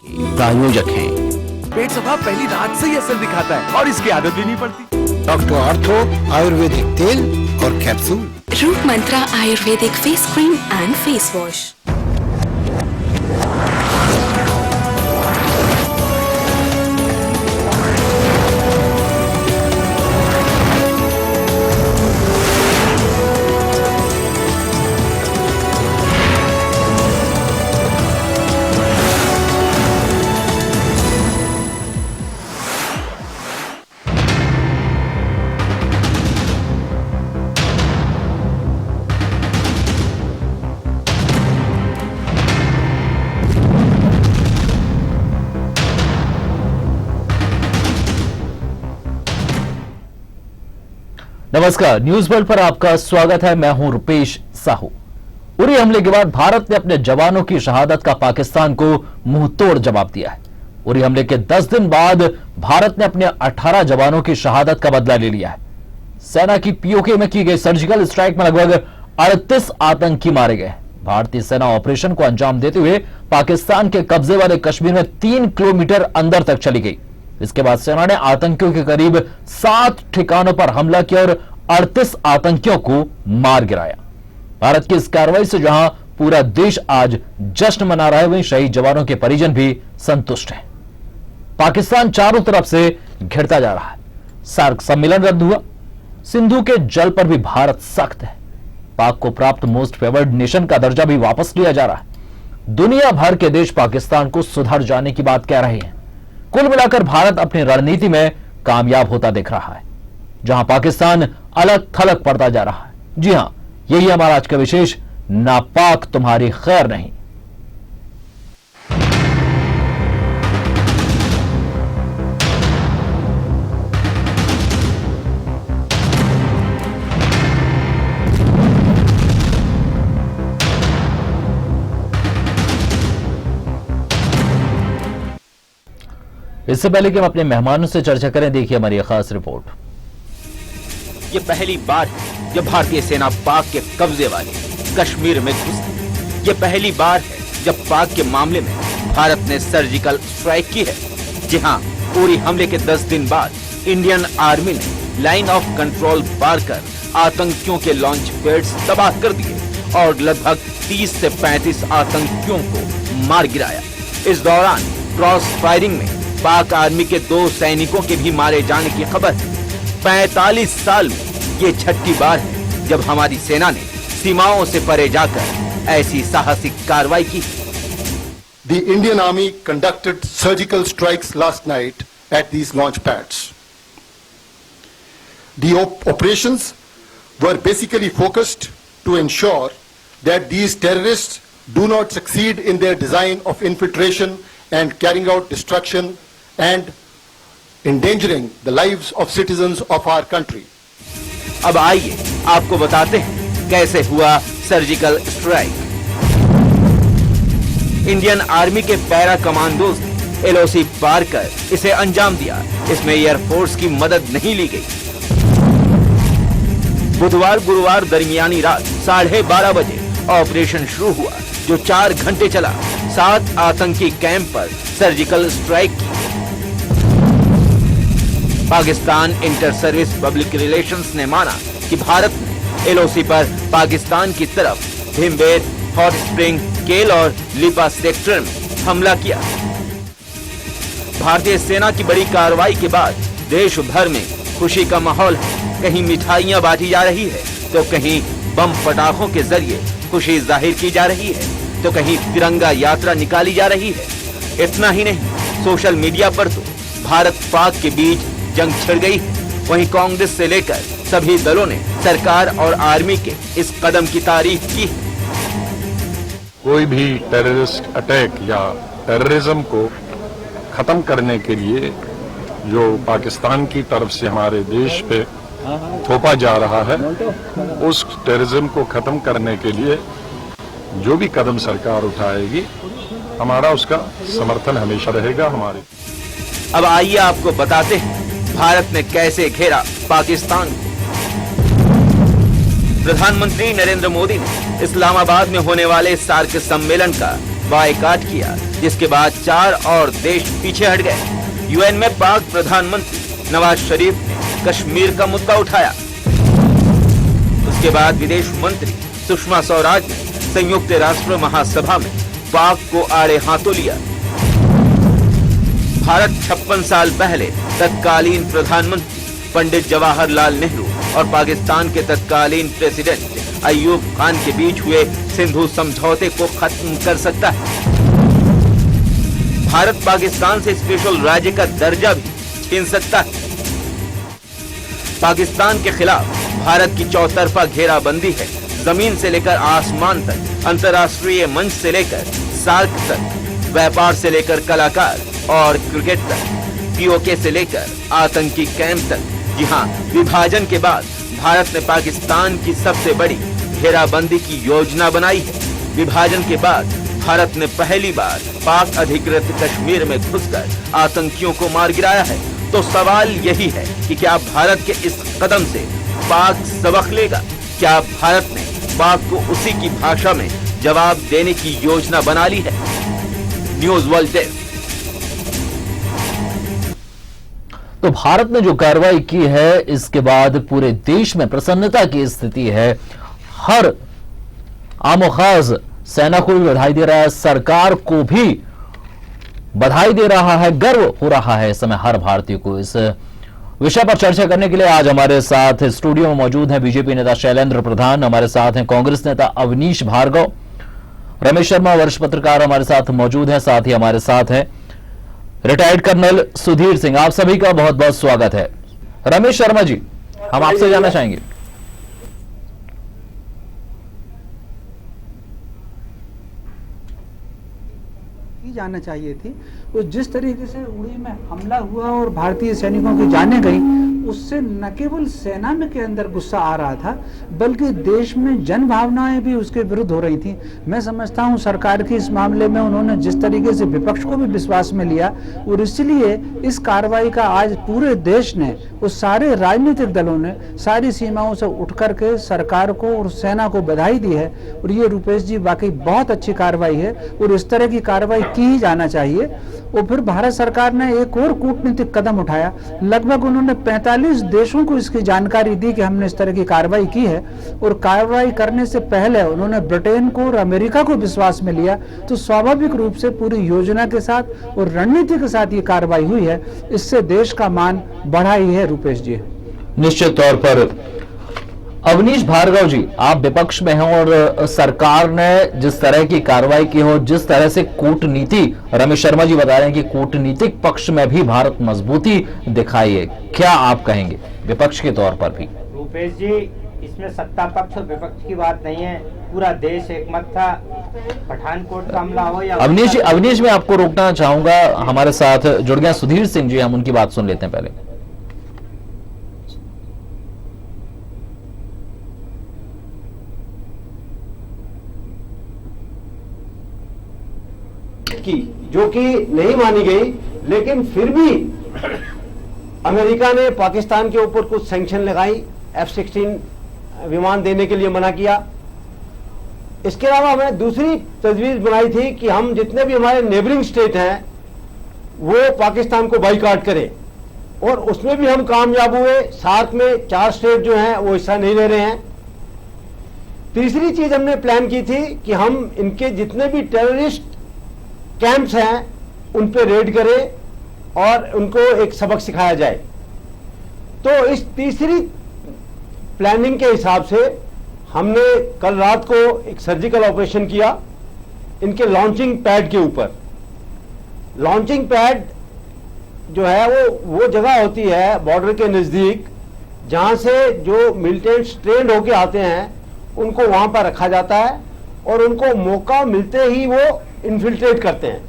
प्रायोजक हैं। पेट सफा पहली रात से ही असर दिखाता है और इसकी आदत भी नहीं पड़ती। डॉक्टर आर्थो आयुर्वेदिक तेल और capsule. Root mantra Ayurvedic face cream and face wash. नमस्कार, न्यूज वर्ल्ड पर आपका स्वागत है। मैं हूं रुपेश साहू। उरी हमले के बाद भारत ने अपने जवानों की शहादत का पाकिस्तान को मुंहतोड़ जवाब दिया है। उरी हमले के 10 दिन बाद भारत ने अपने 18 जवानों की शहादत का बदला ले लिया है। सेना की पीओके में की गई सर्जिकल स्ट्राइक में लगभग 38 आतंकी मारे गए। भारतीय सेना ऑपरेशन को अंजाम देते हुए पाकिस्तान के कब्जे वाले कश्मीर में 3 किलोमीटर अंदर तक चली गई। इसके बाद सेना ने आतंकियों के करीब 7 ठिकानों पर हमला किया और 38 आतंकियों को मार गिराया। भारत की इस कार्रवाई से जहां पूरा देश आज जश्न मना रहा है, वहीं शहीद जवानों के परिजन भी संतुष्ट हैं। पाकिस्तान चारों तरफ से घिरता जा रहा है। सार्क सम्मेलन रद्द हुआ। सिंधु के जल पर भी भारत सख्त है। पाक को प्राप्त मोस्ट फेवर्ड नेशन का दर्जा भी वापस लिया जा रहा है। दुनिया भर के देश पाकिस्तान को सुधर जाने की बात कह रहे हैं। कुल मिलाकर भारत अपनी रणनीति में कामयाब होता दिख रहा है, जहां पाकिस्तान अलग थलग पड़ता जा रहा है। जी हां, यही हमारा आज का विशेष नापाक तुम्हारी खैर नहीं। इससे पहले कि हम अपने मेहमानों से चर्चा करें, देखिए हमारी खास रिपोर्ट। ये पहली बार है जब भारतीय सेना पाक के कब्जे वाले कश्मीर में घुसी। ये पहली बार है जब पाक के मामले में भारत ने सर्जिकल स्ट्राइक की है। जी हां, उरी हमले के 10 दिन बाद इंडियन आर्मी ने लाइन ऑफ कंट्रोल पार कर आतंकियों के लॉन्च पैड्स तबाह कर दिए और लगभग 30 से 35 आतंकियों को मार गिराया। इस दौरान क्रॉस फायरिंग में पाक आर्मी के 2 सैनिकों के भी मारे जाने की खबर है। 45 साल में ये छठी बार है जब हमारी सेना ने सीमाओं से परे जाकर ऐसी साहसिक कार्रवाई की। The Indian Army conducted surgical strikes last night at these launch pads. The operations were basically focused to ensure that these terrorists do not succeed in their design of infiltration and carrying out destruction and endangering the lives of citizens of our country. अब आइए आपको बताते हैं कैसे हुआ surgical strike. Indian army के para commandos ने LOC पार कर इसे अंजाम दिया। इसमें एयरफोर्स की मदद नहीं ली गई। बुधवार गुरुवार दरमियानी रात 12:30 बजे ऑपरेशन शुरू हुआ, जो 4 घंटे चला। 7 आतंकी कैंप पर सर्जिकल स्ट्राइक की। Pakistan inter service public relations ने माना कि भारत ने एलओसी पर पाकिस्तान की तरफ भीमबेर, हॉट स्प्रिंग, केल और लिपा सेक्टर में हमला किया। भारतीय सेना की बड़ी कार्रवाई के बाद देश भर में खुशी का माहौल है। कहीं मिठाइयां बांटी जा रही है, तो कहीं बम पटाखों के जरिए खुशी जाहिर की जा रही है, तो कहीं तिरंगा यात्रा निकाली जा रही है। इतना ही नहीं, सोशल मीडिया पर तो भारत पाक के बीच जंग छिड़ गई है। वहीं कांग्रेस से लेकर सभी दलों ने सरकार और आर्मी के इस कदम की तारीफ की है। कोई भी टेररिस्ट अटैक या टेररिज्म को खत्म करने के लिए जो पाकिस्तान की तरफ से हमारे देश पे थोपा जा रहा है, उस टेररिज्म को खत्म करने के लिए जो भी कदम सरकार उठाएगी, हमारा उसका समर्थन हमेशा रहेगा। हमारे अब आइए आपको बताते हैं भारत ने कैसे घेरा पाकिस्तान को। प्रधानमंत्री नरेंद्र मोदी ने इस्लामाबाद में होने वाले सार्क सम्मेलन का बायकाट किया, जिसके बाद 4 और देश पीछे हट गए। यूएन में पाक प्रधानमंत्री नवाज शरीफ ने कश्मीर का मुद्दा उठाया। उसके बाद विदेश मंत्री सुषमा स्वराज ने संयुक्त राष्ट्र महासभा में पाक को आड़े हाथों लिया। भारत 56 साल पहले तत्कालीन प्रधानमंत्री पंडित जवाहरलाल नेहरू और पाकिस्तान के तत्कालीन प्रेसिडेंट अयूब खान के बीच हुए सिंधु समझौते को खत्म कर सकता है। भारत पाकिस्तान से स्पेशल राज्य का दर्जा भी छीन सकता है। पाकिस्तान के खिलाफ भारत की चौतरफा घेराबंदी है। जमीन से लेकर आसमान तक, अंतर्राष्ट्रीय मंच से लेकर सार्क तक, व्यापार से लेकर कलाकार और क्रिकेट तक, पीओके से लेकर आतंकी कैंप तक। जी हां, विभाजन के बाद भारत ने पाकिस्तान की सबसे बड़ी घेराबंदी की योजना बनाई है। विभाजन के बाद भारत ने पहली बार पाक अधिकृत कश्मीर में घुसकर आतंकियों को मार गिराया है। तो सवाल यही है कि क्या भारत के इस कदम से पाक सबक लेगा? क्या भारत ने पाक को उसी की भाषा में जवाब देने की योजना बना ली है? News world desk. तो भारत ने जो कार्रवाई की है, इसके बाद पूरे देश में प्रसन्नता की स्थिति है। हर आमोखास सेना को भी बधाई दे रहा है, सरकार को भी बधाई दे रहा है, गर्व हो रहा है इस समय हर भारतीय को। इस विषय पर चर्चा करने के लिए आज हमारे साथ स्टूडियो में मौजूद हैं बीजेपी नेता शैलेंद्र प्रधान, हमारे साथ हैं कांग्रेस नेता अवनीश भार्गव, रमेश शर्मा वरिष्ठ पत्रकार हमारे साथ मौजूद हैं, साथ ही हमारे साथ हैं रिटायर्ड कर्नल सुधीर सिंह। आप सभी का बहुत बहुत स्वागत है। रमेश शर्मा जी, हम आपसे जानना चाहेंगे, जाना चाहिए थी वो जिस तरीके से उड़ी में हमला हुआ और भारतीय सैनिकों की जानें गई, उससे न केवल सेना में के अंदर गुस्सा आ रहा था, बल्कि देश में जन भावनाएं भी उसके विरुद्ध हो रही थी। मैं समझता हूं सरकार की इस मामले में उन्होंने जिस तरीके से विपक्ष को भी विश्वास में लिया, और इसलिए इस कार्रवाई का आज पूरे देश ने, उस सारे राजनीतिक दलों ने सारी सीमाओं से उठ करके सरकार को और सेना को बधाई दी है। और ये रुपेश जी वाकई बहुत अच्छी कार्रवाई है और इस तरह की कार्रवाई की ही जाना चाहिए। और फिर भारत सरकार ने एक और कूटनीतिक कदम उठाया। लगभग उन्होंने 45 देशों को इसकी जानकारी दी कि हमने इस तरह की कार्रवाई की है, और कार्रवाई करने से पहले उन्होंने ब्रिटेन को और अमेरिका को विश्वास में लिया। तो स्वाभाविक रूप से पूरी योजना के साथ और रणनीति के साथ ये कार्रवाई हुई है। इससे देश का मान बढ़ा ही है रुपेश जी। निश्चित तौर पर। अवनीश भार्गव जी, आप विपक्ष में हैं और सरकार ने जिस तरह की कार्रवाई की हो, जिस तरह से कूटनीति, रमेश शर्मा जी बता रहे हैं कि कूटनीतिक पक्ष में भी भारत मजबूती दिखाई है, क्या आप कहेंगे विपक्ष के तौर पर भी? रुपेश जी, इसमें सत्ता पक्ष और विपक्ष की बात नहीं है, पूरा देश एकमत था। पठानकोट का हमला हो या अवनीश मैं आपको रोकना चाहूंगा, हमारे साथ जुड़ गए सुधीर सिंह जी, हम उनकी बात सुन लेते हैं पहले। की जो कि नहीं मानी गई, लेकिन फिर भी अमेरिका ने पाकिस्तान के ऊपर कुछ सैंक्शन लगाई, F-16 विमान देने के लिए मना किया। इसके अलावा हमने दूसरी तजवीज बनाई थी कि हम जितने भी हमारे नेबरिंग स्टेट हैं वो पाकिस्तान को बाइकाट करें, और उसमें भी हम कामयाब हुए। सार्क में 4 स्टेट जो हैं वो हिस्सा नहीं ले रहे हैं। तीसरी चीज हमने प्लान की थी कि हम इनके जितने भी टेररिस्ट कैंप्स हैं उन पे रेड करें और उनको एक सबक सिखाया जाए। तो इस तीसरी प्लानिंग के हिसाब से हमने कल रात को एक सर्जिकल ऑपरेशन किया इनके लॉन्चिंग पैड के ऊपर। लॉन्चिंग पैड जो है वो जगह होती है बॉर्डर के नज़दीक, जहां से जो मिलिटेंट्स ट्रेंड होके आते हैं उनको वहां पर रखा जाता है, और उनको मौका मिलते ही वो इन्फिल्ट्रेट करते हैं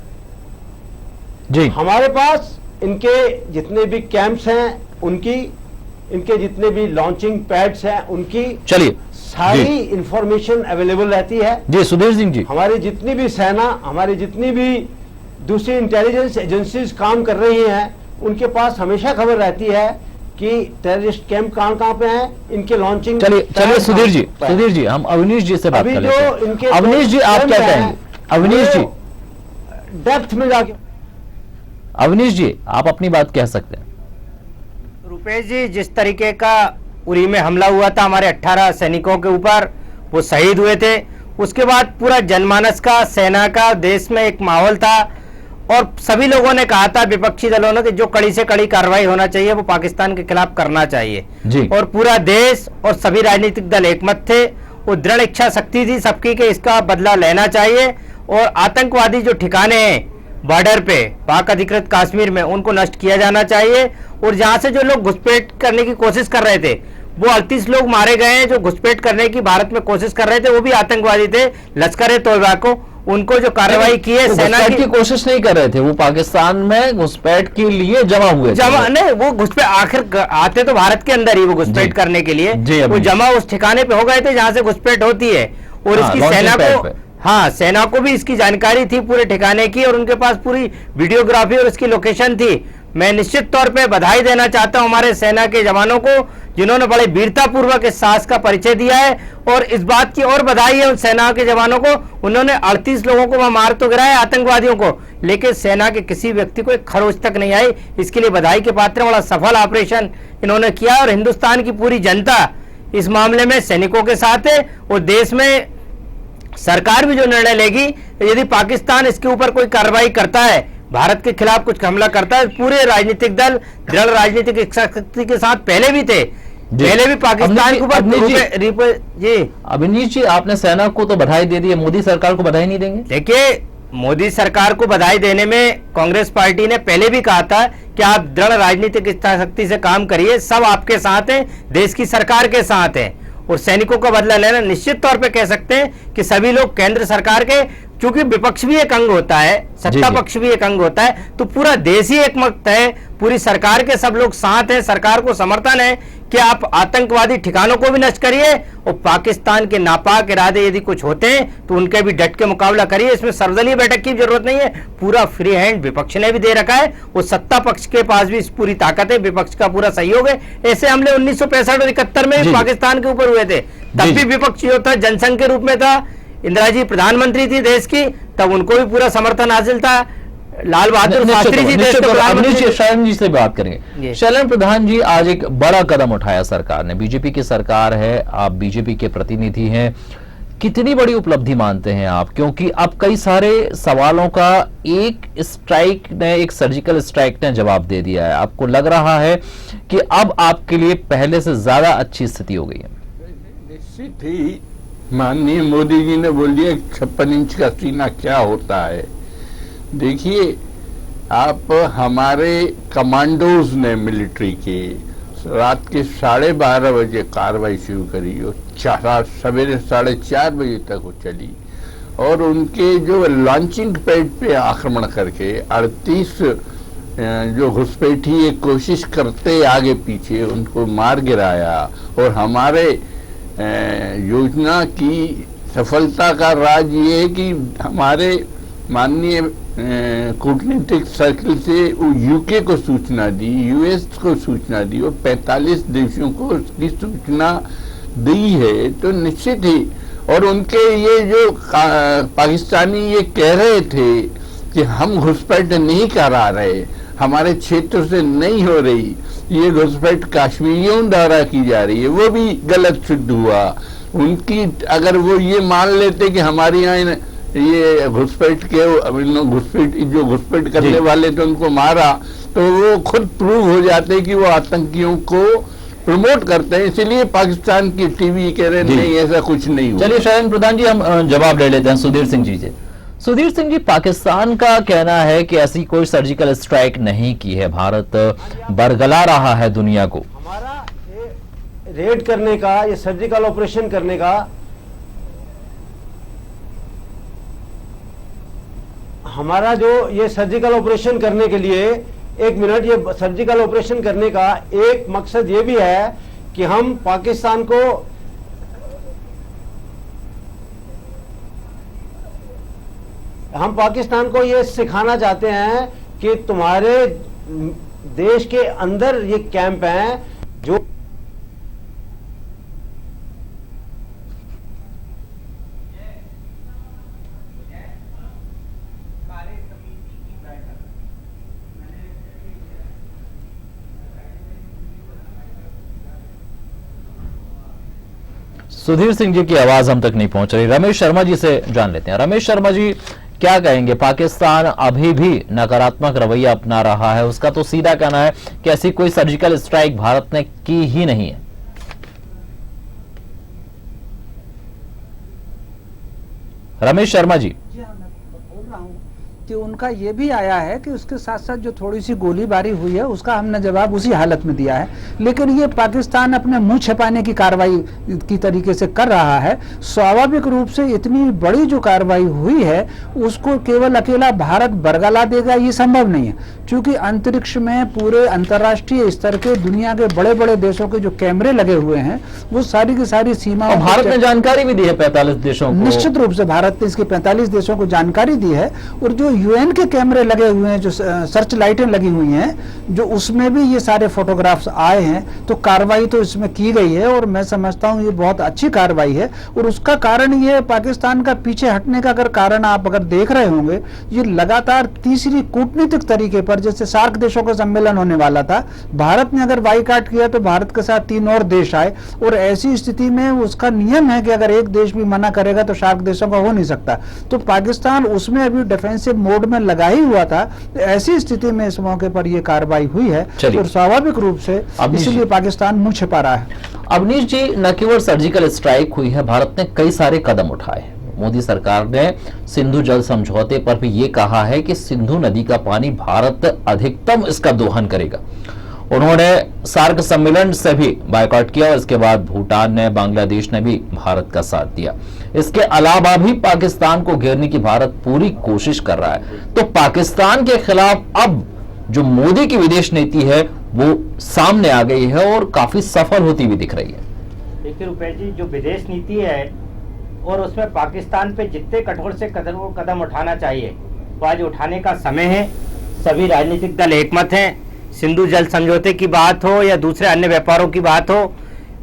जी। हमारे पास इनके जितने भी कैंप्स हैं उनकी, इनके जितने भी लॉन्चिंग पैड्स हैं उनकी, चलिए सारी इंफॉर्मेशन अवेलेबल रहती है जी। सुधीर सिंह जी, हमारी जितनी भी सेना, हमारी जितनी भी दूसरी इंटेलिजेंस एजेंसीज काम कर रही हैं, उनके पास हमेशा खबर रहती है कि टेररिस्ट कैंप कहां पे हैं, इनके लॉन्चिंग। चलिए सुधीर जी, हम अवनीश जी से बात कर लेते हैं। अवनीश जी, आप क्या कहेंगे? अवनीश जी, डेप्थ में जाके। अवनीश जी, आप अपनी बात कह सकते हैं। रुपेश जी, जिस तरीके का उरी में हमला हुआ था हमारे 18 सैनिकों के ऊपर, वो शहीद हुए थे, उसके बाद पूरा जनमानस का, सेना का, देश में एक माहौल था और सभी लोगों ने कहा था, विपक्षी दलों ने, कि जो कड़ी से कड़ी कार्रवाई होना चाहिए वो पाकिस्तान के खिलाफ करना चाहिए जी। और पूरा देश और सभी राजनीतिक दल एकमत थे। वो दृढ़ इच्छा शक्ति थी सबकी कि इसका बदला लेना चाहिए और आतंकवादी जो ठिकाने हैं बॉर्डर पे, पाक अधिकृत कश्मीर में, उनको नष्ट किया जाना चाहिए। और जहां से जो लोग घुसपैठ करने की कोशिश कर रहे थे, वो 38 लोग मारे गए हैं जो घुसपैठ करने की भारत में कोशिश कर रहे थे, वो भी आतंकवादी थे, लश्कर-ए-तोयबा को, उनको जो कार्रवाई की है सेना की कोशिश नहीं कर रहे थे, वो पाकिस्तान में घुसपैठ के लिए जमा हुए नहीं, वो घुसपैठ आखिर आते तो भारत के अंदर ही वो घुसपैठ करने के लिए, वो जमा उस ठिकाने पे हो गए थे जहां से घुसपैठ होती है। और इसकी सेना को, हाँ, सेना को भी इसकी जानकारी थी पूरे ठिकाने की और उनके पास पूरी वीडियोग्राफी और इसकी लोकेशन थी। मैं निश्चित तौर पे बधाई देना चाहता हूं हमारे सेना के जवानों को, जिन्होंने बड़े वीरता पूर्वक इस साहस का परिचय दिया है। और इस बात की और बधाई है उन सेना के जवानों को, उन्होंने 38 लोगों को वहां मार तो गिराया आतंकवादियों को, लेकिन सेना के किसी व्यक्ति को एक खरोच तक नहीं आई। इसके लिए बधाई के पात्र, बड़ा सफल ऑपरेशन इन्होंने किया और हिंदुस्तान की पूरी जनता इस मामले में सैनिकों के साथ है। और देश में सरकार भी जो निर्णय लेगी, यदि पाकिस्तान इसके ऊपर कोई कार्रवाई करता है, भारत के खिलाफ कुछ हमला करता है, पूरे राजनीतिक दल दृढ़ राजनीतिक इच्छाशक्ति के साथ पहले भी थे, पहले भी पाकिस्तान के ऊपर जी। अभिनीश जी, आपने सेना को तो बधाई दे दी है, मोदी सरकार को बधाई नहीं देंगे? देखिए, मोदी सरकार को बधाई देने में कांग्रेस पार्टी ने पहले भी कहा था कि आप दृढ़ राजनीतिक इच्छाशक्ति से काम करिए, सब आपके साथ हैं, देश की सरकार के साथ हैं। और सैनिकों का बदला लेना निश्चित तौर पे कह सकते हैं कि सभी लोग केंद्र सरकार के, क्योंकि विपक्ष भी एक अंग होता है, सत्ता पक्ष भी एक अंग होता है, तो पूरा देश ही एकमत है, पूरी सरकार के सब लोग साथ हैं, सरकार को समर्थन है कि आप आतंकवादी ठिकानों को भी नष्ट करिए और पाकिस्तान के नापाक इरादे यदि कुछ होते हैं तो उनके भी डट के मुकाबला करिए। इसमें सर्वदलीय बैठक की जरूरत नहीं है, पूरा फ्री हैंड विपक्ष ने भी दे रखा है और सत्ता पक्ष के पास भी पूरी ताकत है, विपक्ष का पूरा सहयोग है। ऐसे हमले 1965 और 71 में भी पाकिस्तान के ऊपर हुए थे, तब भी विपक्ष जो था जनसंघ के रूप में था, इंदिरा जी प्रधानमंत्री थी देश की, तब उनको भी पूरा समर्थन हासिल था। लाल बहादुर शास्त्री जी देश के प्रधानमंत्री। शैलन जी से बात करेंगे। शैलन प्रधान जी, आज एक बड़ा कदम उठाया सरकार ने, बीजेपी की सरकार है, आप बीजेपी के प्रतिनिधि हैं, कितनी बड़ी उपलब्धि मानते हैं आप? क्योंकि अब कई सारे सवालों का एक स्ट्राइक ने, एक सर्जिकल स्ट्राइक ने जवाब दे दिया है। आपको लग रहा है कि अब आपके लिए पहले से ज्यादा अच्छी स्थिति हो गई है? निश्चित ही माननीय मोदी जी ने बोल दिया 56 इंच का सीना क्या होता है। देखिए, आप हमारे कमांडोज ने मिलिट्री के रात के 12:30 बजे कार्रवाई शुरू करी और सवेरे 4:30 बजे तक वो चली और उनके जो लॉन्चिंग पैड पे आक्रमण करके 38 जो घुसपैठी एक कोशिश करते आगे पीछे उनको मार गिराया। और हमारे योजना की सफलता का राज ये है कि हमारे माननीय कूटनीतिक सर्कल से यूके को सूचना दी, यूएस को सूचना दी और 45 देशों को उसकी सूचना दी है। तो निश्चित ही, और उनके ये जो पाकिस्तानी ये कह रहे थे कि हम घुसपैठ नहीं करा रहे, हमारे क्षेत्र से नहीं हो रही, ये घुसपैठ कश्मीरियों द्वारा की जा रही है, वो भी गलत सिद्ध हुआ। उनकी अगर वो ये मान लेते कि हमारे यहाँ ये घुसपैठ जो घुसपैठ करने वाले थे उनको मारा, तो वो खुद प्रूव हो जाते कि वो आतंकियों को प्रमोट करते हैं। इसलिए पाकिस्तान की टीवी कह रहे नहीं, ऐसा कुछ नहीं हुआ। चलिए शैलन प्रधान जी, हम जवाब ले लेते हैं सुधीर सिंह जी से। सुधीर सिंह जी, पाकिस्तान का कहना है कि ऐसी कोई सर्जिकल स्ट्राइक नहीं की है, भारत बरगला रहा है दुनिया को। हमारा रेड करने का, ये सर्जिकल ऑपरेशन करने का, हमारा जो ये सर्जिकल ऑपरेशन करने के लिए, एक मिनट, ये सर्जिकल ऑपरेशन करने का एक मकसद ये भी है कि हम पाकिस्तान को ये सिखाना चाहते हैं कि तुम्हारे देश के अंदर ये कैंप हैं जो सुधीर सिंह जी की आवाज हम तक नहीं पहुंच रही, रमेश शर्मा जी से जान लेते हैं। रमेश शर्मा जी, क्या कहेंगे? पाकिस्तान अभी भी नकारात्मक रवैया अपना रहा है, उसका तो सीधा कहना है कि ऐसी कोई सर्जिकल स्ट्राइक भारत ने की ही नहीं है। रमेश शर्मा जी, बोल रहा हूं कि उनका ये भी आया है कि उसके साथ साथ जो थोड़ी सी गोलीबारी हुई है उसका हमने जवाब उसी हालत में दिया है, लेकिन ये पाकिस्तान अपने मुंह छिपाने की कार्रवाई की तरीके से कर रहा है। स्वाभाविक रूप से इतनी बड़ी जो कार्रवाई हुई है उसको केवल अकेला भारत बरगला देगा ये संभव नहीं है, क्योंकि अंतरिक्ष में पूरे अंतर्राष्ट्रीय स्तर के दुनिया के बड़े बड़े देशों के जो कैमरे लगे हुए हैं वो सारी की सारी सीमा, भारत ने जानकारी भी दी है 45 देशों को। निश्चित रूप से भारत ने इसके 45 देशों को जानकारी दी है, और जो यूएन के कैमरे लगे हुए हैं, जो सर्च लाइटें लगी हुई हैं, जो उसमें भी ये सारे फोटोग्राफ्स आए हैं, तो कार्रवाई तो इसमें की गई है और मैं समझता हूँ ये बहुत अच्छी कार्रवाई है। और उसका कारण ये पाकिस्तान का पीछे हटने का अगर कारण आप अगर देख रहे होंगे, ये लगातार तीसरी कूटनीतिक तरीके पर, जैसे सार्क देशों का सम्मेलन होने वाला था, भारत ने अगर बाईकाट किया तो भारत के साथ 3 और देश आए, और ऐसी स्थिति में उसका नियम है कि अगर एक देश भी मना करेगा तो सार्क देशों का हो नहीं सकता। तो पाकिस्तान उसमें अभी डिफेंसिव मोड में लगा ही हुआ था, तो ऐसी स्थिति में इस मौके पर यह कार्रवाई हुई है और स्वाभाविक रूप से इसलिए पाकिस्तान मुंह छिपा रहा है। अवनीश जी, न केवल सर्जिकल स्ट्राइक हुई है, भारत ने कई सारे कदम उठाए। मोदी सरकार ने सिंधु जल समझौते पर भी ये कहा है कि सिंधु नदी का पानी भारत अधिकतम इसका दोहन करेगा। उन्होंने सार्क सम्मेलन से भी बायकॉट किया और इसके बाद भूटान ने, बांग्लादेश ने भी भारत का साथ दिया। इसके अलावा भी पाकिस्तान को घेरने की भारत पूरी कोशिश कर रहा है। तो पाकिस्तान के खिलाफ अब जो मोदी की विदेश नीति है वो सामने आ गई है और काफी सफल होती हुई दिख रही है। देखिए रुपेश जी, जो विदेश नीति है और उसमें पाकिस्तान पे जितने कठोर से कदम उठाना चाहिए वो आज उठाने का समय है। सभी राजनीतिक दल एकमत हैं। सिंधु जल समझौते की बात हो या दूसरे अन्य व्यापारों की बात हो,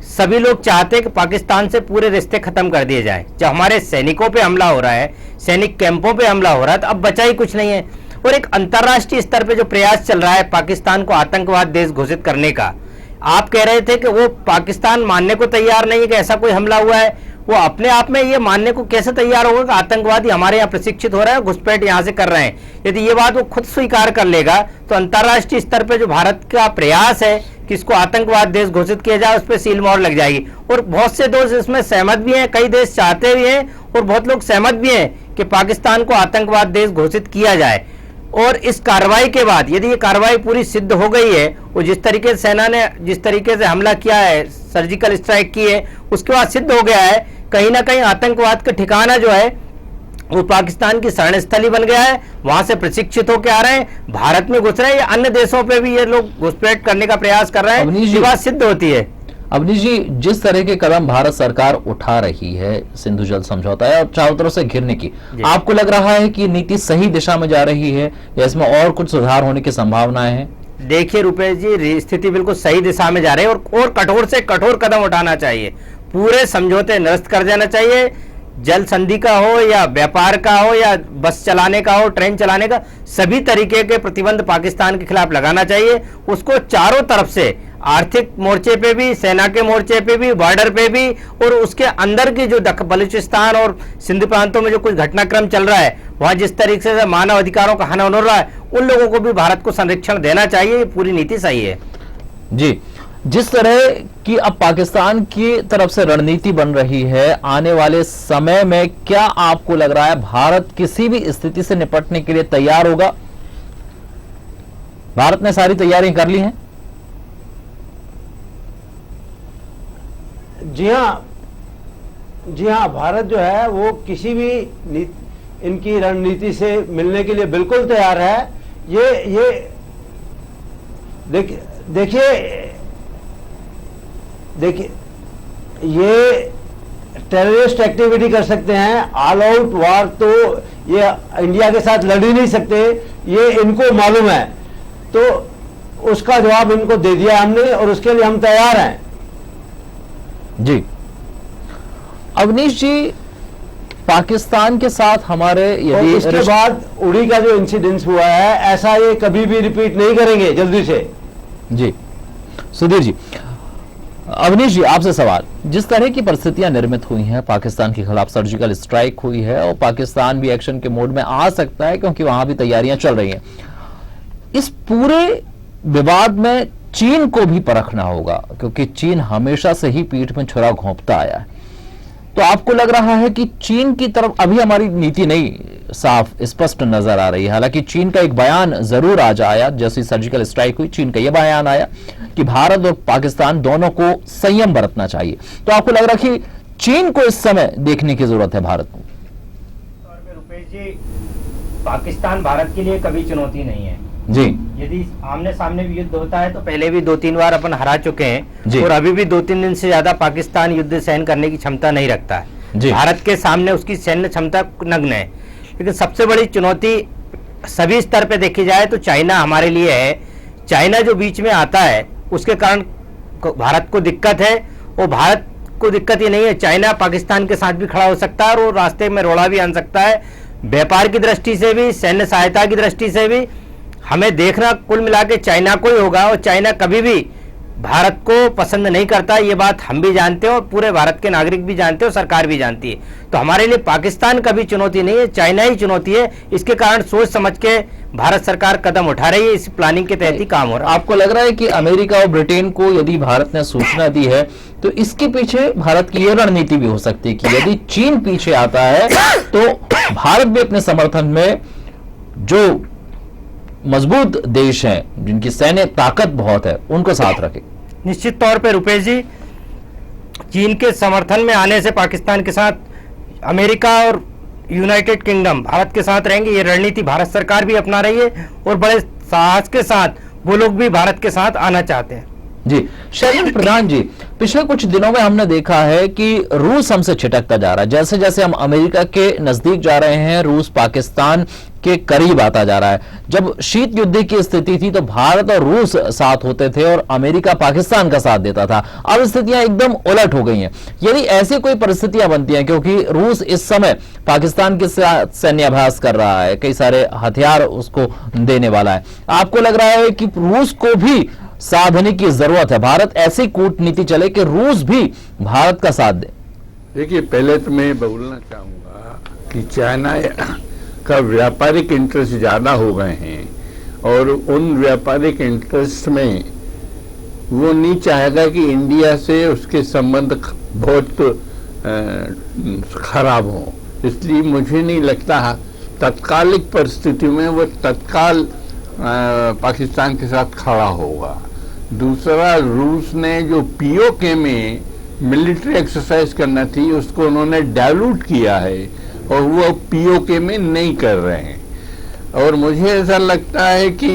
सभी लोग चाहते हैं कि पाकिस्तान से पूरे रिश्ते खत्म कर दिए जाए। जब हमारे सैनिकों पे हमला हो रहा है, सैनिक कैंपों पे हमला हो रहा है, तो अब बचा ही कुछ नहीं है। और एक अंतर्राष्ट्रीय स्तर पे जो प्रयास चल रहा है पाकिस्तान को आतंकवाद देश घोषित करने का, आप कह रहे थे कि वो पाकिस्तान मानने को तैयार नहीं है कि ऐसा कोई हमला हुआ है। वो अपने आप में ये मानने को कैसे तैयार होगा कि आतंकवादी हमारे यहाँ प्रशिक्षित हो रहे हैं, घुसपैठ यहाँ से कर रहे हैं। यदि ये बात वो खुद स्वीकार कर लेगा तो अंतर्राष्ट्रीय स्तर पे जो भारत का प्रयास है कि इसको आतंकवाद देश घोषित किया जाए, उस पर सील मोहर लग जाएगी। और बहुत से देश इसमें सहमत भी हैं, कई देश चाहते भी हैं और बहुत लोग सहमत भी हैं कि पाकिस्तान को आतंकवाद देश घोषित किया जाए। और इस कार्रवाई के बाद यदि ये कार्रवाई पूरी सिद्ध हो गई है और जिस तरीके से सेना ने जिस तरीके से हमला किया है, सर्जिकल स्ट्राइक की है, उसके बाद सिद्ध हो गया है कहीं ना कहीं आतंकवाद का ठिकाना जो है वो पाकिस्तान की शरण स्थली बन गया है। वहां से प्रशिक्षित होकर आ रहे हैं, भारत में घुस रहे हैं, या अन्य देशों पे भी ये लोग घुसपैठ करने का प्रयास कर रहे हैं। ये बात सिद्ध होती है। अवनीश जी, जिस तरह के कदम भारत सरकार उठा रही है सिंधु जल समझौता है और चारों तरफ से घिरने की, आपको लग रहा है कि नीति सही दिशा में जा रही है या इसमें और कुछ सुधार होने की संभावनाएं हैं? देखिए रुपेश जी, स्थिति बिल्कुल सही दिशा में जा रही है और कठोर से कठोर कदम उठाना चाहिए। पूरे समझौते निरस्त कर देना चाहिए। जल संधि का हो या व्यापार का हो या बस चलाने का हो, ट्रेन चलाने का, सभी तरीके के प्रतिबंध पाकिस्तान के खिलाफ लगाना चाहिए। उसको चारों तरफ से, आर्थिक मोर्चे पे भी, सेना के मोर्चे पे भी, बॉर्डर पे भी, और उसके अंदर की जो बलूचिस्तान और सिंध प्रांतों में जो कुछ घटनाक्रम चल रहा है, वहां जिस तरीके से मानव अधिकारों का हनन हो रहा है, उन लोगों को भी भारत को संरक्षण देना चाहिए। ये पूरी नीति सही है जी। जिस तरह की अब पाकिस्तान की तरफ से रणनीति बन रही है, आने वाले समय में क्या आपको लग रहा है भारत किसी भी स्थिति से निपटने के लिए तैयार होगा? भारत ने सारी तैयारियां कर ली हैं? जी हाँ, भारत जो है वो किसी भी इनकी रणनीति से मिलने के लिए बिल्कुल तैयार है। ये देखिए ये टेररिस्ट एक्टिविटी कर सकते हैं, ऑल आउट वार तो ये इंडिया के साथ लड़ ही नहीं सकते, ये इनको मालूम है। तो उसका जवाब इनको दे दिया हमने और उसके लिए हम तैयार हैं जी। अवनीश जी, पाकिस्तान के साथ हमारे यदि इसके बाद उड़ी का जो इंसिडेंस हुआ है, ऐसा ये कभी भी रिपीट नहीं करेंगे जल्दी से। जी सुधीर जी, अवनीश जी, आपसे सवाल, जिस तरह की परिस्थितियां निर्मित हुई हैं, पाकिस्तान के खिलाफ सर्जिकल स्ट्राइक हुई है और पाकिस्तान भी एक्शन के मोड में आ सकता है क्योंकि वहां भी तैयारियां चल रही हैं, इस पूरे विवाद में चीन को भी परखना होगा क्योंकि चीन हमेशा से ही पीठ में छुरा घोंपता आया है। तो आपको लग रहा है कि चीन की तरफ अभी हमारी नीति नहीं साफ स्पष्ट नजर आ रही है? हालांकि चीन का एक बयान जरूर आज आया, जैसी सर्जिकल स्ट्राइक हुई चीन का यह बयान आया कि भारत और पाकिस्तान दोनों को संयम बरतना चाहिए। तो आपको लग रहा है कि चीन को इस समय देखने की जरूरत है भारत को? रुपेश जी, पाकिस्तान भारत के लिए कभी चुनौती नहीं है जी। यदि आमने सामने भी युद्ध होता है तो पहले भी 2-3 बार अपन हरा चुके हैं और अभी भी 2-3 दिन से ज्यादा पाकिस्तान युद्ध सहन करने की क्षमता नहीं रखता है। भारत के सामने उसकी सैन्य क्षमता नग्न है। लेकिन सबसे बड़ी चुनौती सभी स्तर पे देखी जाए तो चाइना हमारे लिए है। चाइना जो बीच में आता है उसके कारण भारत को दिक्कत है, और भारत को दिक्कत ही नहीं है, चाइना पाकिस्तान के साथ भी खड़ा हो सकता है और वो रास्ते में रोड़ा भी आन सकता है। व्यापार की दृष्टि से भी, सैन्य सहायता की दृष्टि से भी हमें देखना कुल मिला के चाइना को ही होगा, और चाइना कभी भी भारत को पसंद नहीं करता। ये बात हम भी जानते हैं और पूरे भारत के नागरिक भी जानते हैं और सरकार भी जानती है। तो हमारे लिए पाकिस्तान कभी चुनौती नहीं है, चाइना ही चुनौती है। इसके कारण सोच समझ के भारत सरकार कदम उठा रही है, इस प्लानिंग के तहत ही काम हो रहा है। आपको लग रहा है कि अमेरिका और ब्रिटेन को यदि भारत ने सूचना दी है तो इसके पीछे भारत की यह रणनीति भी हो सकती है कि यदि चीन पीछे आता है तो भारत भी अपने समर्थन में जो मजबूत देश हैं जिनकी सैन्य ताकत बहुत है उनको साथ रखे। निश्चित तौर पे रुपेश जी, चीन के समर्थन में आने से पाकिस्तान के साथ अमेरिका और यूनाइटेड किंगडम भारत के साथ रहेंगे। ये रणनीति भारत सरकार भी अपना रही है और बड़े साहस के साथ वो लोग भी भारत के साथ आना चाहते हैं। जी शैलेंद्र प्रधान जी, पिछले कुछ दिनों में हमने देखा है कि रूस हमसे छिटकता जा रहा है। जैसे जैसे हम अमेरिका के नजदीक जा रहे हैं, रूस पाकिस्तान के करीब आता जा रहा है। जब शीत युद्ध की स्थिति थी तो भारत और रूस साथ होते थे और अमेरिका पाकिस्तान का साथ देता था। अब स्थितियां एकदम उलट हो गई हैं। यदि ऐसी कोई परिस्थितियां बनती हैं, क्योंकि रूस इस समय पाकिस्तान के साथ सैन्य अभ्यास कर रहा है, कई सारे हथियार उसको देने वाला है, आपको लग रहा है कि रूस को भी साधने की जरूरत है, भारत ऐसी कूटनीति चले कि रूस भी भारत का साथ दे? देखिए, पहले तो मैं बोलना चाहूंगा कि चाइना का व्यापारिक इंटरेस्ट ज्यादा हो गए हैं और उन व्यापारिक इंटरेस्ट में वो नहीं चाहेगा कि इंडिया से उसके संबंध बहुत खराब हो। इसलिए मुझे नहीं लगता तत्कालिक परिस्थिति में वो तत्काल पाकिस्तान के साथ खड़ा होगा। दूसरा, रूस ने जो पीओके में मिलिट्री एक्सरसाइज करना थी उसको उन्होंने डाइल्यूट किया है और वो पीओके में नहीं कर रहे हैं। और मुझे ऐसा लगता है कि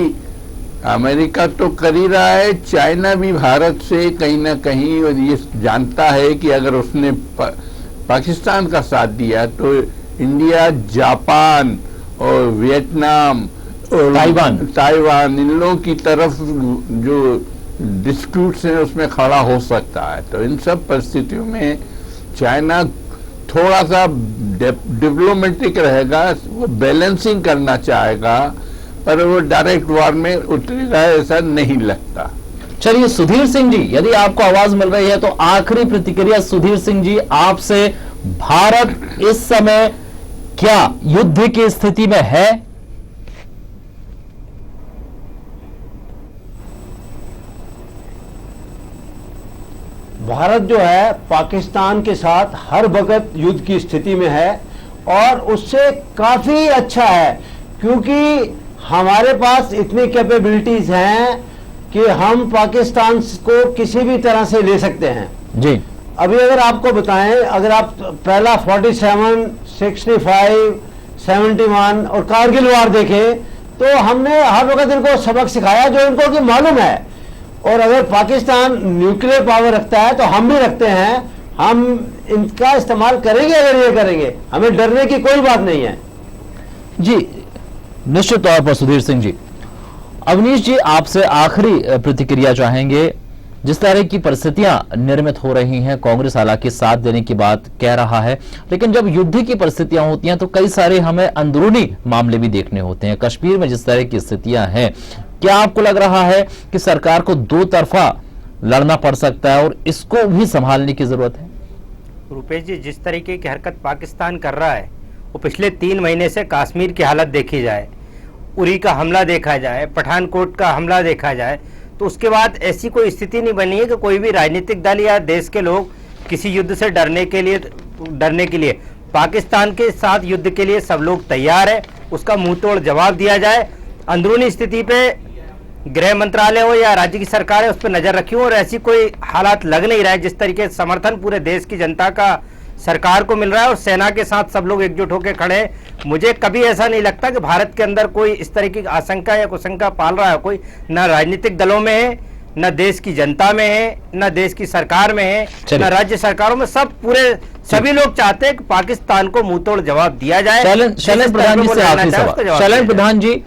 अमेरिका तो कर ही रहा है, चाइना भी भारत से कहीं ना कहीं ये जानता है कि अगर उसने पाकिस्तान का साथ दिया तो इंडिया, जापान और वियतनाम और ताइवान इन लोगों की तरफ जो डिस्प्यूट्स हैं उसमें खड़ा हो सकता है। तो इन सब परिस्थितियों में चाइना थोड़ा सा डिप्लोमेटिक रहेगा, वो बैलेंसिंग करना चाहेगा, पर वो डायरेक्ट वॉर में उतरेगा ऐसा नहीं लगता। चलिए सुधीर सिंह जी, यदि आपको आवाज मिल रही है तो आखिरी प्रतिक्रिया सुधीर सिंह जी आपसे। भारत इस समय क्या युद्ध की स्थिति में है? भारत जो है पाकिस्तान के साथ हर वक्त युद्ध की स्थिति में है और उससे काफी अच्छा है, क्योंकि हमारे पास इतनी कैपेबिलिटीज हैं कि हम पाकिस्तान को किसी भी तरह से ले सकते हैं। जी अभी अगर आपको बताएं, अगर आप पहला 47, 65, 71 और कारगिल वार देखें तो हमने हर वक्त इनको सबक सिखाया जो इनको कि मालूम है। और अगर पाकिस्तान न्यूक्लियर पावर रखता है तो हम भी रखते हैं, हम इनका इस्तेमाल करेंगे अगर ये करेंगे, हमें डरने की कोई बात नहीं है। जी निश्चित तौर पर सुधीर सिंह जी। अवनीश जी, आपसे आखिरी प्रतिक्रिया चाहेंगे। जिस तरह की परिस्थितियां निर्मित हो रही हैं, कांग्रेस हालांकि साथ देने की बात कह रहा है, लेकिन जब युद्ध की परिस्थितियां होती हैं तो कई सारे हमें अंदरूनी मामले भी देखने होते हैं। कश्मीर में जिस तरह की स्थितियां हैं, क्या आपको लग रहा है कि सरकार को दो तरफा लड़ना पड़ सकता है और इसको भी संभालने की जरूरत है। रुपेश जी, जिस तरीके की हरकत पाकिस्तान कर रहा है वो पिछले 3 महीने से कश्मीर की हालत देखी जाए, उरी का हमला देखा जाए, पठानकोट का हमला देखा जाए, तो उसके बाद ऐसी कोई स्थिति नहीं बनी है कि कोई भी राजनीतिक दल या देश के लोग किसी युद्ध से डरने के लिए पाकिस्तान के साथ युद्ध के लिए सब लोग तैयार है। उसका मुंह तोड़ जवाब दिया जाए। अंदरूनी स्थिति पे गृह मंत्रालय हो या राज्य की सरकार है उस पर नजर रखी हो, और ऐसी कोई हालात लग नहीं रहा है। जिस तरीके से समर्थन पूरे देश की जनता का सरकार को मिल रहा है और सेना के साथ सब लोग एकजुट होकर खड़े हैं, मुझे कभी ऐसा नहीं लगता कि भारत के अंदर कोई इस तरीके की आशंका या कुशंका पाल रहा है कोई, न राजनीतिक दलों में है, न देश की जनता में है, न देश की सरकार में है, न राज्य सरकारों में। सभी लोग चाहते हैं कि पाकिस्तान को मुंहतोड़ जवाब दिया जाए। शैलेंद्र प्रधान जी से आखिरी सवाल। शैलेंद्र प्रधान जी,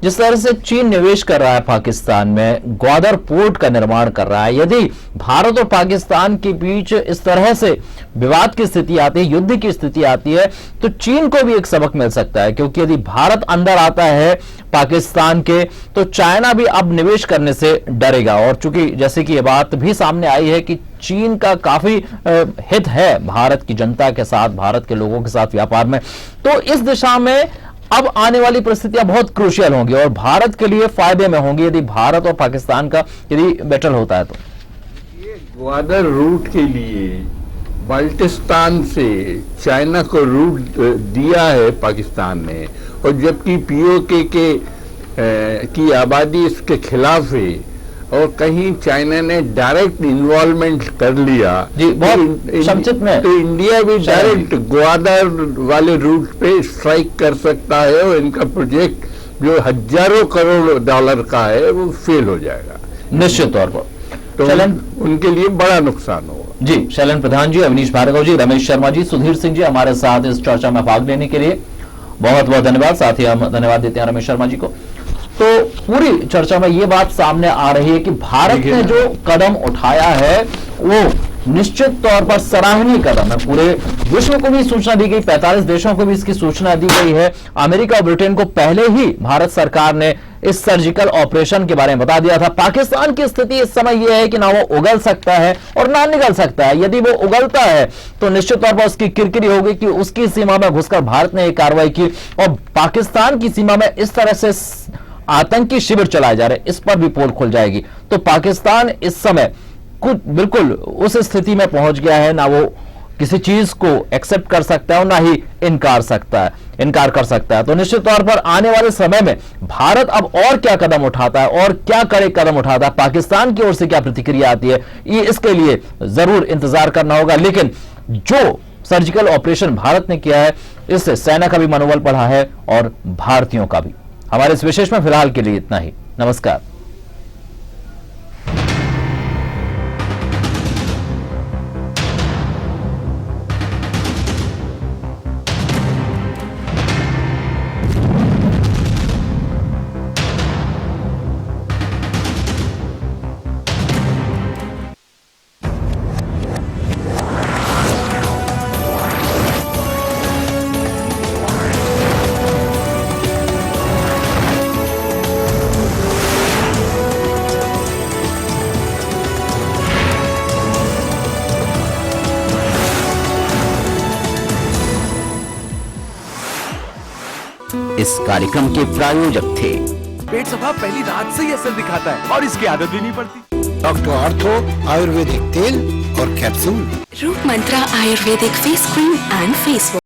जिस तरह से चीन निवेश कर रहा है पाकिस्तान में, ग्वादर पोर्ट का निर्माण कर रहा है, यदि भारत और पाकिस्तान के बीच इस तरह से विवाद की स्थिति आती है, युद्ध की स्थिति आती है, तो चीन को भी एक सबक मिल सकता है, क्योंकि यदि भारत अंदर आता है पाकिस्तान के तो चाइना भी अब निवेश करने से डरेगा। और चूंकि जैसे कि ये बात भी सामने आई है कि चीन का काफी हित है भारत की जनता के साथ, भारत के लोगों के साथ व्यापार में, तो इस दिशा में अब आने वाली परिस्थितियां बहुत क्रूशियल होंगी और भारत के लिए फायदे में होंगी यदि भारत और पाकिस्तान का यदि बैटल होता है तो। ये ग्वादर रूट के लिए बाल्टिस्तान से चाइना को रूट दिया है पाकिस्तान ने, और जबकि पीओके की आबादी इसके खिलाफ है और कहीं चाइना ने डायरेक्ट इन्वॉल्वमेंट कर लिया जी, बहुत संक्षिप्त में, तो इंडिया भी डायरेक्ट ग्वादर वाले रूट पे स्ट्राइक कर सकता है और इनका प्रोजेक्ट जो हजारों करोड़ डॉलर का है वो फेल हो जाएगा निश्चित तौर पर। तो उनके लिए बड़ा नुकसान होगा। जी, शैलेंद्र प्रधान जी, अवनीश भार्गव जी, रमेश शर्मा जी, सुधीर सिंह जी हमारे साथ इस चर्चा में भाग लेने के लिए बहुत बहुत धन्यवाद। साथ ही हम धन्यवाद देते हैं रमेश शर्मा जी को। तो पूरी चर्चा में ये बात सामने आ रही है कि भारत ने जो कदम उठाया है वो निश्चित तौर पर सराहनीय कदम है। पूरे विश्व को भी सूचना दी गई, 45 देशों को भी इसकी सूचना दी गई है। अमेरिका और ब्रिटेन को पहले ही भारत सरकार ने इस सर्जिकल ऑपरेशन के बारे में बता दिया था। पाकिस्तान की स्थिति इस समय यह है कि ना वो उगल सकता है और ना निकल सकता है। यदि वो उगलता है तो निश्चित तौर पर उसकी किरकिरी होगी कि उसकी सीमा में घुसकर भारत ने एक कार्रवाई की और पाकिस्तान की सीमा में इस तरह से आतंकी शिविर चलाए जा रहे, इस पर भी पोल खुल जाएगी। तो पाकिस्तान इस समय कुछ बिल्कुल उस स्थिति में पहुंच गया है, ना वो किसी चीज को एक्सेप्ट कर सकता है और ना ही इनकार कर सकता है। तो निश्चित तौर पर आने वाले समय में भारत अब और क्या कदम उठाता है और क्या कदम उठाता है, पाकिस्तान की ओर से क्या प्रतिक्रिया आती है, ये इसके लिए जरूर इंतजार करना होगा। लेकिन जो सर्जिकल ऑपरेशन भारत ने किया है इससे सेना का भी मनोबल बढ़ा है और भारतीयों का भी। हमारे इस विशेष में फिलहाल के लिए इतना ही। नमस्कार। इस कार्यक्रम के प्रायोजक थे। पेट सफा पहली रात से ही असर दिखाता है और इसकी आदत भी नहीं पड़ती। डॉक्टर आर्थो आयुर्वेदिक तेल और capsule. Roop Mantra Ayurvedic face cream and face wash.